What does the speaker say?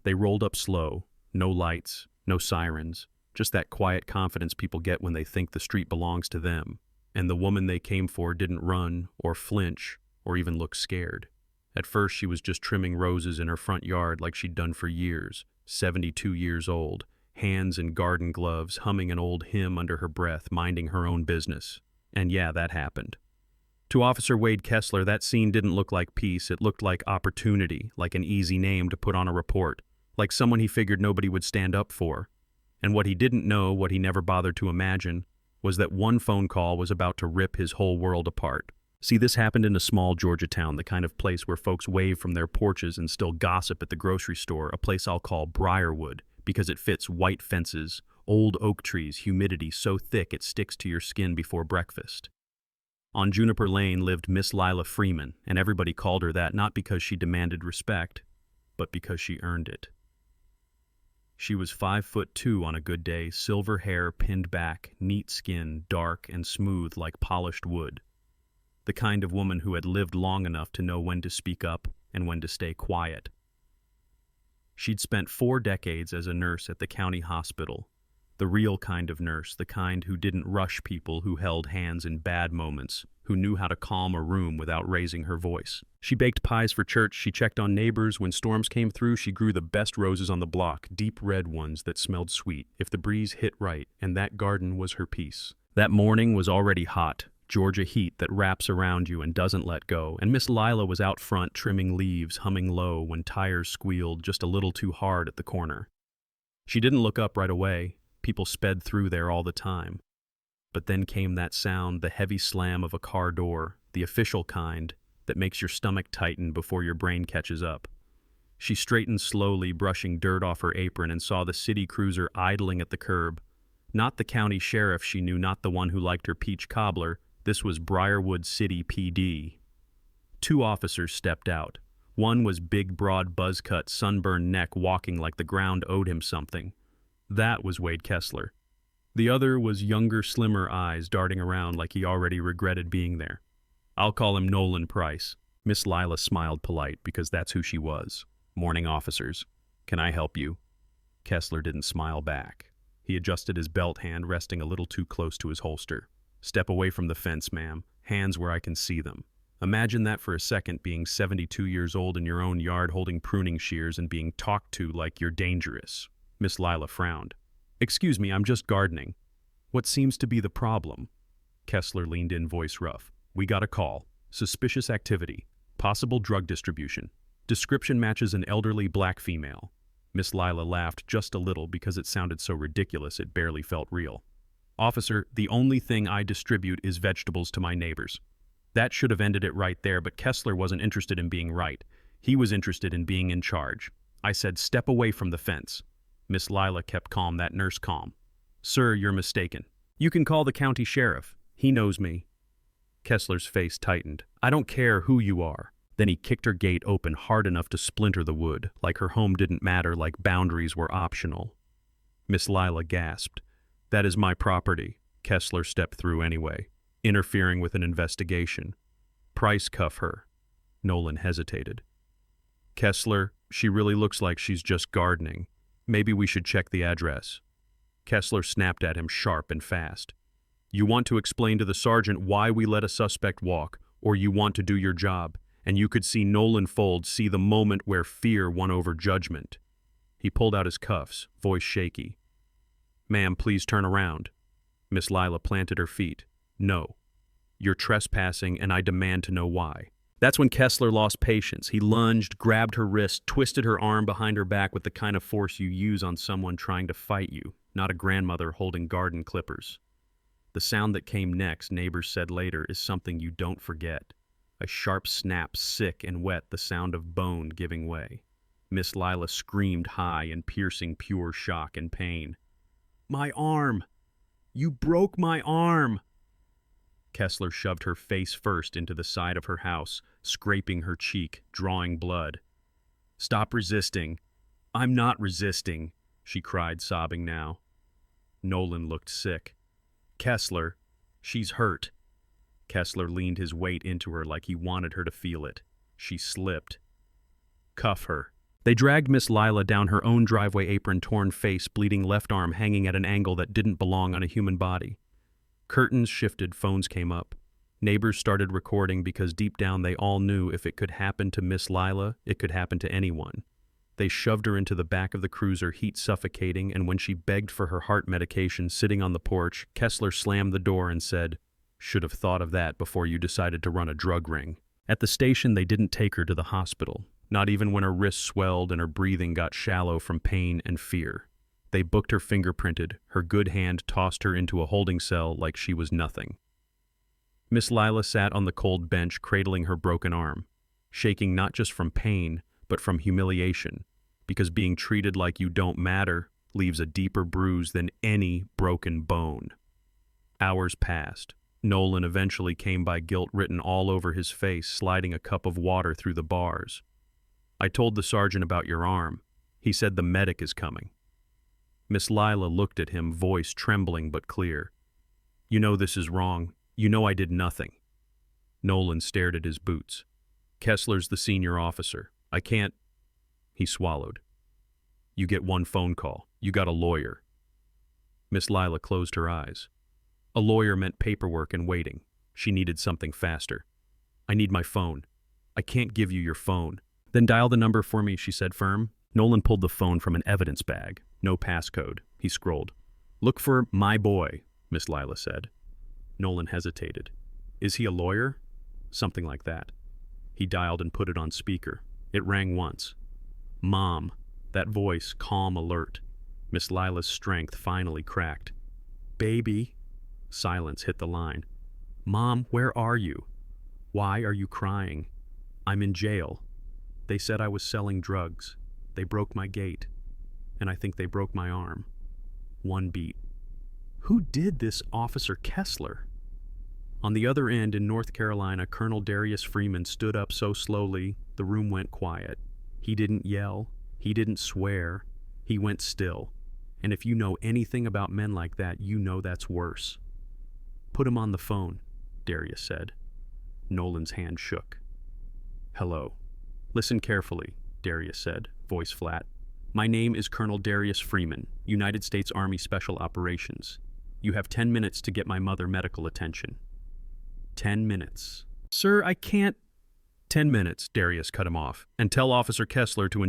They rolled up slow, no lights, no sirens, just that quiet confidence people get when they think the street belongs to them. And the woman they came for didn't run or flinch or even look scared. At first, she was just trimming roses in her front yard like she'd done for years, 72 years old, hands in garden gloves, humming an old hymn under her breath, minding her own business. And yeah, that happened. To Officer Wade Kessler, that scene didn't look like peace. It looked like opportunity, like an easy name to put on a report, like someone he figured nobody would stand up for. And what he didn't know, what he never bothered to imagine, was that one phone call was about to rip his whole world apart. See, this happened in a small Georgia town, the kind of place where folks wave from their porches and still gossip at the grocery store, a place I'll call Briarwood, because it fits white fences, old oak trees, humidity so thick it sticks to your skin before breakfast. On Juniper Lane lived Miss Lila Freeman, and everybody called her that not because she demanded respect, but because she earned it. She was 5'2" on a good day, silver hair pinned back, neat skin, dark and smooth like polished wood. The kind of woman who had lived long enough to know when to speak up and when to stay quiet. She'd spent 4 decades as a nurse at the county hospital, the real kind of nurse, the kind who didn't rush people, who held hands in bad moments, who knew how to calm a room without raising her voice. She baked pies for church, she checked on neighbors. When storms came through, she grew the best roses on the block, deep red ones that smelled sweet, if the breeze hit right, and that garden was her peace. That morning was already hot, Georgia heat that wraps around you and doesn't let go, and Miss Lila was out front trimming leaves, humming low when tires squealed just a little too hard at the corner. She didn't look up right away. People sped through there all the time. But then came that sound, the heavy slam of a car door, the official kind that makes your stomach tighten before your brain catches up. She straightened slowly, brushing dirt off her apron, and saw the city cruiser idling at the curb. Not the county sheriff she knew, not the one who liked her peach cobbler. This was Briarwood City PD. 2 officers stepped out. One was big, broad, buzz-cut, sunburned neck, walking like the ground owed him something. That was Wade Kessler. The other was younger, slimmer eyes darting around like he already regretted being there. I'll call him Nolan Price. Miss Lila smiled polite because that's who she was. Morning, officers. Can I help you? Kessler didn't smile back. He adjusted his belt hand, resting a little too close to his holster. Step away from the fence, ma'am. Hands where I can see them. Imagine that for a second, being 72 years old in your own yard holding pruning shears and being talked to like you're dangerous. Miss Lila frowned. Excuse me, I'm just gardening. What seems to be the problem? Kessler leaned in, voice rough. We got a call. Suspicious activity. Possible drug distribution. Description matches an elderly black female. Miss Lila laughed just a little because it sounded so ridiculous it barely felt real. Officer, the only thing I distribute is vegetables to my neighbors. That should have ended it right there, but Kessler wasn't interested in being right. He was interested in being in charge. I said, step away from the fence. Miss Lila kept calm, that nurse calm. Sir, you're mistaken. You can call the county sheriff. He knows me. Kessler's face tightened. I don't care who you are. Then he kicked her gate open hard enough to splinter the wood, like her home didn't matter, like boundaries were optional. Miss Lila gasped. That is my property. Kessler stepped through anyway, interfering with an investigation. Price cuff her. Nolan hesitated. Kessler, she really looks like she's just gardening. Maybe we should check the address. Kessler snapped at him sharp and fast. You want to explain to the sergeant why we let a suspect walk, or you want to do your job, and you could see Nolan Fold see the moment where fear won over judgment. He pulled out his cuffs, voice shaky. Ma'am, please turn around. Miss Lila planted her feet. No. You're trespassing, and I demand to know why. That's when Kessler lost patience. He lunged, grabbed her wrist, twisted her arm behind her back with the kind of force you use on someone trying to fight you, not a grandmother holding garden clippers. The sound that came next, neighbors said later, is something you don't forget. A sharp snap, sick and wet, the sound of bone giving way. Miss Lila screamed high in piercing, pure shock and pain. My arm! You broke my arm! Kessler shoved her face first into the side of her house, scraping her cheek, drawing blood. Stop resisting. I'm not resisting, she cried, sobbing now. Nolan looked sick. Kessler, she's hurt. Kessler leaned his weight into her like he wanted her to feel it. She slipped. Cuff her. They dragged Miss Lila down her own driveway apron, torn face, bleeding left arm hanging at an angle that didn't belong on a human body. Curtains shifted, phones came up. Neighbors started recording because deep down they all knew if it could happen to Miss Lila, it could happen to anyone. They shoved her into the back of the cruiser, heat suffocating, and when she begged for her heart medication sitting on the porch, Kessler slammed the door and said, "Should have thought of that before you decided to run a drug ring." At the station, they didn't take her to the hospital, not even when her wrists swelled and her breathing got shallow from pain and fear. They booked her fingerprinted, her good hand tossed her into a holding cell like she was nothing. Miss Lila sat on the cold bench, cradling her broken arm, shaking not just from pain, but from humiliation, because being treated like you don't matter leaves a deeper bruise than any broken bone. Hours passed. Nolan eventually came by, guilt written all over his face, sliding a cup of water through the bars. "I told the sergeant about your arm. He said the medic is coming." Miss Lila looked at him, voice trembling but clear. "You know this is wrong. You know I did nothing." Nolan stared at his boots. "Kessler's the senior officer. I can't—" He swallowed. "You get one phone call. You got a lawyer." Miss Lila closed her eyes. A lawyer meant paperwork and waiting. She needed something faster. "I need my phone." "I can't give you your phone." "Then dial the number for me," she said firm. Nolan pulled the phone from an evidence bag. No passcode. He scrolled. "Look for my boy," Miss Lila said. Nolan hesitated. "Is he a lawyer?" "Something like that." He dialed and put it on speaker. It rang once. "Mom." That voice, calm, alert. Miss Lila's strength finally cracked. "Baby." Silence hit the line. "Mom, where are you? Why are you crying?" "I'm in jail. They said I was selling drugs. They broke my gate. And I think they broke my arm." One beat. Who did this, Officer Kessler? On the other end in North Carolina, Colonel Darius Freeman stood up so slowly the room went quiet. He didn't yell. He didn't swear. He went still. And if you know anything about men like that, you know that's worse. "Put him on the phone," Darius said. Nolan's hand shook. "Hello." "Listen carefully," Darius said, voice flat. "My name is Colonel Darius Freeman, United States Army Special Operations. You have 10 minutes to get my mother medical attention." 10 minutes. "Sir, I can't—" "10 minutes," Darius cut him off, "and tell Officer Kessler to enjoy